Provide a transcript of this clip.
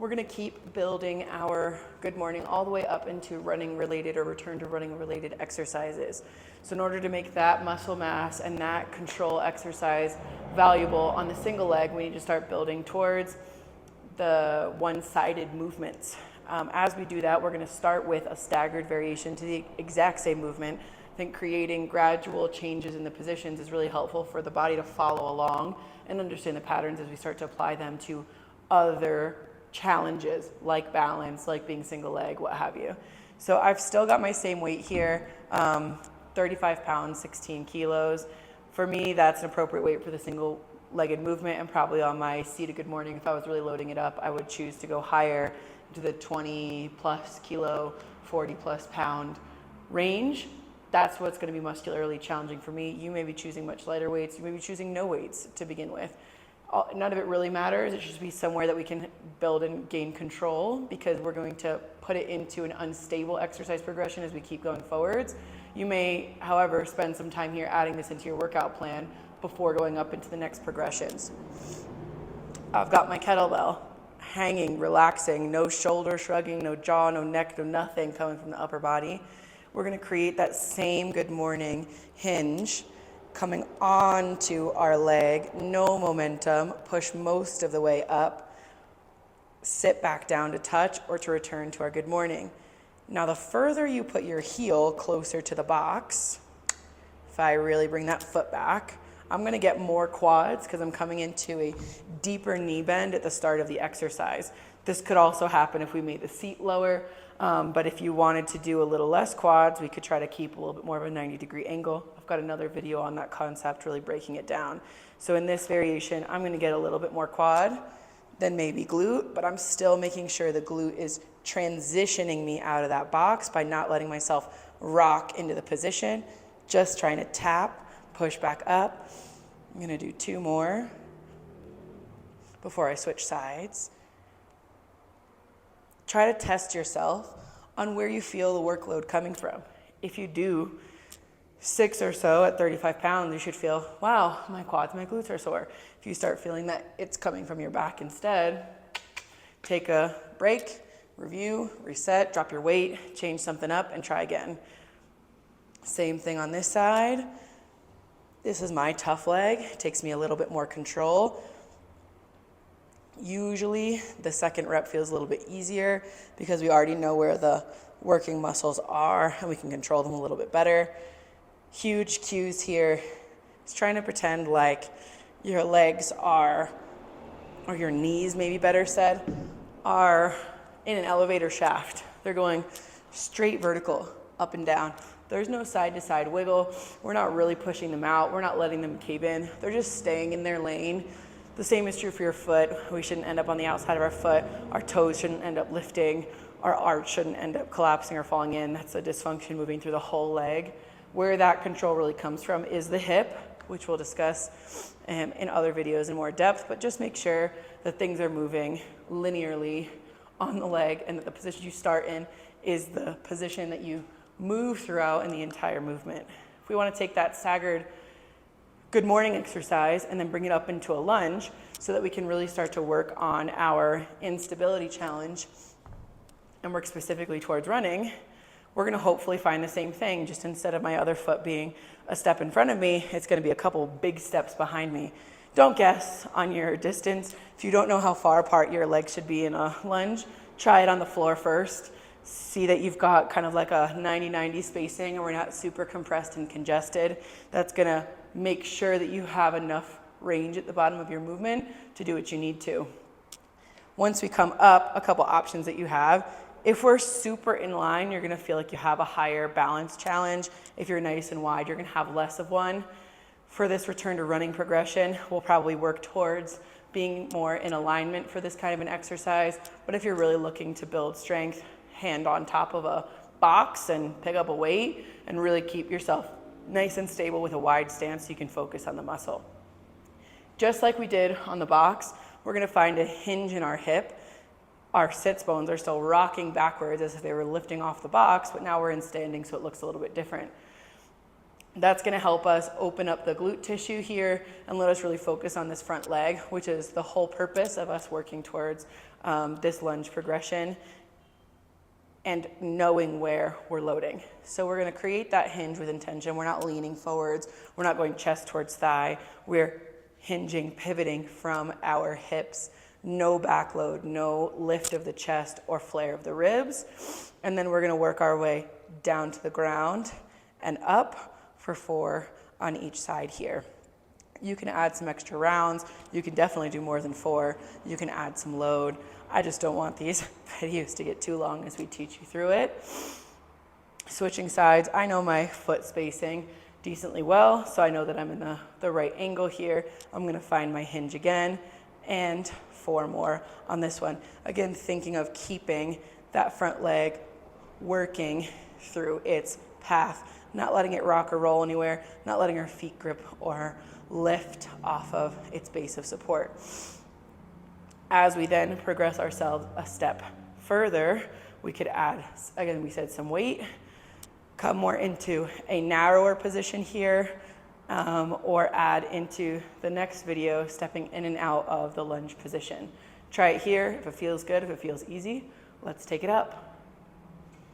we're gonna keep building our good morning all the way up into running related or return to running related exercises. So in order to make that muscle mass and that control exercise valuable on the single leg, we need to start building towards the one-sided movements. As we do that, we're gonna start with a staggered variation to the exact same movement. I think creating gradual changes in the positions is really helpful for the body to follow along and understand the patterns as we start to apply them to other challenges like balance, like being single leg, what have you. So I've still got my same weight here, 35 pounds, 16 kilos. For me, that's an appropriate weight for the single legged movement, and probably on my seated good morning, if I was really loading it up, I would choose to go higher to the 20 plus kilo, 40 plus pound range. That's what's going to be muscularly challenging for me. You may be choosing much lighter weights. You may be choosing no weights to begin with. None of it really matters. It should be somewhere that we can build and gain control, because we're going to put it into an unstable exercise progression as we keep going forwards. You may, however, spend some time here adding this into your workout plan before going up into the next progressions. I've got my kettlebell hanging, relaxing, no shoulder shrugging, no jaw, no neck, no nothing coming from the upper body. We're gonna create that same good morning hinge coming onto our leg, no momentum, push most of the way up, sit back down to touch or to return to our good morning. Now, the further you put your heel closer to the box, if I really bring that foot back, I'm gonna get more quads because I'm coming into a deeper knee bend at the start of the exercise. This could also happen if we made the seat lower, but if you wanted to do a little less quads, we could try to keep a little bit more of a 90-degree angle. I've got another video on that concept, really breaking it down. So in this variation, I'm gonna get a little bit more quad than maybe glute, but I'm still making sure the glute is transitioning me out of that box by not letting myself rock into the position, just trying to tap, push back up. I'm gonna do 2 more before I switch sides. Try to test yourself on where you feel the workload coming from. If you do 6 or so at 35 pounds, you should feel, wow, my quads, my glutes are sore. If you start feeling that it's coming from your back instead, take a break, review, reset, drop your weight, change something up, and try again. Same thing on this side. This is my tough leg. It takes me a little bit more control. Usually the second rep feels a little bit easier because we already know where the working muscles are and we can control them a little bit better. Huge cues here. It's trying to pretend like your legs are, or your knees maybe better said, are in an elevator shaft. They're going straight vertical, up and down. There's no side to side wiggle. We're not really pushing them out. We're not letting them cave in. They're just staying in their lane. The same is true for your foot. We shouldn't end up on the outside of our foot. Our toes shouldn't end up lifting. Our arch shouldn't end up collapsing or falling in. That's a dysfunction moving through the whole leg. Where that control really comes from is the hip, which we'll discuss in other videos in more depth, but just make sure that things are moving linearly on the leg and that the position you start in is the position that you move throughout in the entire movement. If we want to take that staggered good morning exercise and then bring it up into a lunge so that we can really start to work on our instability challenge and work specifically towards running, we're going to hopefully find the same thing. Just instead of my other foot being a step in front of me, it's going to be a couple big steps behind me. Don't guess on your distance. If you don't know how far apart your legs should be in a lunge, try it on the floor first. See that you've got kind of like a 90-90 spacing and we're not super compressed and congested. That's going to make sure that you have enough range at the bottom of your movement to do what you need to. Once we come up, a couple options that you have. If we're super in line, you're gonna feel like you have a higher balance challenge. If you're nice and wide, you're gonna have less of one. For this return to running progression, we'll probably work towards being more in alignment for this kind of an exercise. But if you're really looking to build strength, hand on top of a box and pick up a weight and really keep yourself nice and stable with a wide stance so you can focus on the muscle. Just like we did on the box, we're gonna find a hinge in our hip. Our sits bones are still rocking backwards as if they were lifting off the box, but now we're in standing, so it looks a little bit different. That's gonna help us open up the glute tissue here and let us really focus on this front leg, which is the whole purpose of us working towards this lunge progression and knowing where we're loading. So we're gonna create that hinge with intention. We're not leaning forwards. We're not going chest towards thigh. We're hinging, pivoting from our hips. No back load, no lift of the chest or flare of the ribs. And then we're gonna work our way down to the ground and up for 4 on each side here. You can add some extra rounds. You can definitely do more than 4. You can add some load. I just don't want these videos to get too long as we teach you through it. Switching sides, I know my foot spacing decently well, so I know that I'm in the right angle here. I'm gonna find my hinge again, and 4 more on this one. Again, thinking of keeping that front leg working through its path, not letting it rock or roll anywhere, not letting our feet grip or lift off of its base of support. As we then progress ourselves a step further, we could add, again, we said some weight, come more into a narrower position here, or add into the next video, stepping in and out of the lunge position. Try it here. If it feels good, if it feels easy, let's take it up.